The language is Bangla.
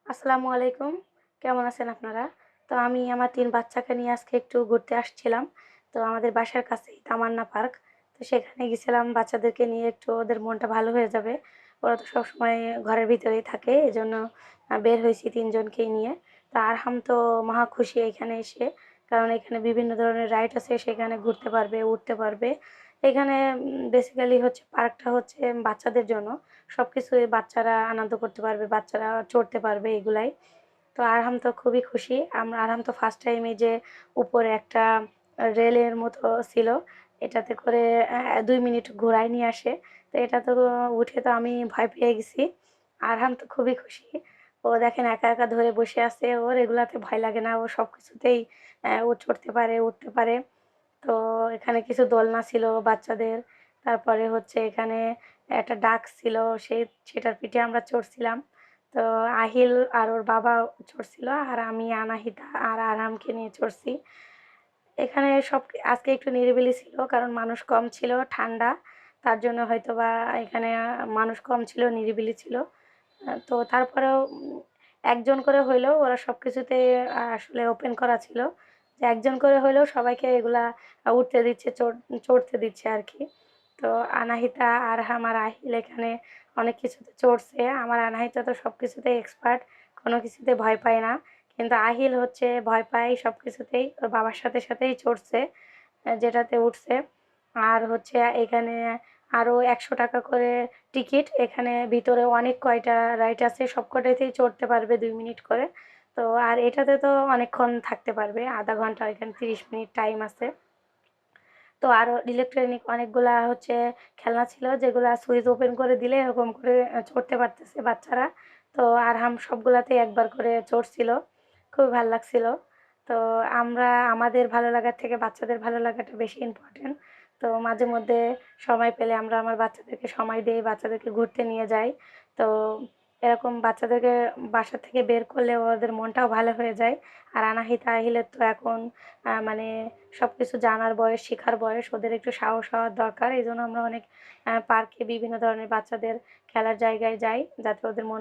আসসালামু আলাইকুম। কেমন আছেন আপনারা? তো আমি আমার ৩ বাচ্চাকে নিয়ে আজকে একটু ঘুরতে আসছিলাম। তো আমাদের বাসার কাছেই তামান্না পার্ক। তো সেখানে গেছিলাম বাচ্চাদেরকে নিয়ে একটু ওদের মনটা ভালো হয়ে যাবে। ওরা তো সবসময় ঘরের ভিতরেই থাকে। এজন্য বের হইছি ৩ জনকেই নিয়ে। তো আরহাম তো মহা খুশি এখানে এসে। কারণ এখানে বিভিন্ন ধরনের রাইড আছে সেখানে ঘুরতে পারবে, উঠতে পারবে। এখানে বেসিক্যালি হচ্ছে পার্কটা হচ্ছে বাচ্চাদের জন্য। সবকিছুই বাচ্চারা আনন্দ করতে পারবে, বাচ্চারা চড়তে পারবে এগুলাই। তো আরহাম তো খুবই খুশি। আরহাম তো ফার্স্ট টাইম এই যে উপরে একটা রেলের মতো ছিল। এটাতে করে ২ মিনিট ঘোরায় নিয়ে আসে। তো এটা তো উঠে তো আমি ভয় পেয়ে গেছি। আরহাম তো খুবই খুশি। ও দেখেন একা, একা ধরে বসে আছে। ওর এগুলাতে ভয় লাগে না। ও সবকিছুতেই ও চড়তে পারে, উঠতে পারে। তো এখানে কিছু দোলনা ছিল বাচ্চাদের। তারপরে হচ্ছে এখানে একটা ডাক ছিল, সেটার পিঠে আমরা চড়ছিলাম। তো আহিল আর ওর বাবা চড়ছিল আর আমি আনাহিতা আর আরহামকে নিয়ে চড়ছি। এখানে আজকে একটু নিরিবিলি ছিল কারণ মানুষ কম ছিল, ঠান্ডা। তার জন্য হয়তোবা এখানে মানুষ কম ছিল, নিরিবিলি ছিল। তো তারপরেও একজন করে হইলেও ওরা সবকিছুতে আসলে ওপেন করা ছিল। যে একজন করে হইলেও সবাইকে এগুলা উঠতে দিচ্ছে, চড়তে দিচ্ছে আরকি। তো আনাহিতা, আরহাম আর আহিল এখানে অনেক কিছুতে চড়ছে। আমার আনাহিতা তো সবকিছুতেই এক্সপার্ট, কোনো কিছুতে ভয় পায় না। কিন্তু আহিল হচ্ছে ভয় পায় সবকিছুতেই। ওর বাবার সাথে সাথেই চড়ছে, যেটাতে উঠছে। আর হচ্ছে এখানে আরো ৳১০০ করে টিকিট। এখানে ভিতরে অনেক কয়টা রাইড আছে, সবকটাতেই চড়তে পারবে ২ মিনিট করে। তো আর এটাতে তো অনেকক্ষণ থাকতে পারবে, আধা ঘন্টা, এখানে ৩০ মিনিট টাইম আছে। তো আরো ইলেকট্রনিক অনেকগুলা হচ্ছে খেলনা ছিল যেগুলা সুইচ ওপেন করে দিলে এরকম করে চড়তে পারতেছে বাচ্চারা। তো আরহাম সবগুলাতেই একবার করে চড়ছিল। খুবই ভাল লাগছিল। তো আমরা আমাদের ভালো লাগার থেকে বাচ্চাদের ভালো লাগাটা বেশি ইম্পোর্টেন্ট। তো মাঝে মধ্যে সময় পেলে আমরা আমার বাচ্চাদেরকে সময় দেই, বাচ্চাদেরকে ঘুরতে নিয়ে যাই। তো এরকম বাচ্চাদেরকে বাসা থেকে বের করলে ওদের মনটাও ভালো হয়ে যায়। আর আনাহিতা, আহিলের তো এখন মানে সবকিছু জানার বয়স, শিখার বয়স। ওদের একটু সাহস হওয়ার দরকার। এজন্য আমরা অনেক পার্কে বিভিন্ন ধরনের বাচ্চাদের খেলার জায়গায় যাই যাতে ওদের মন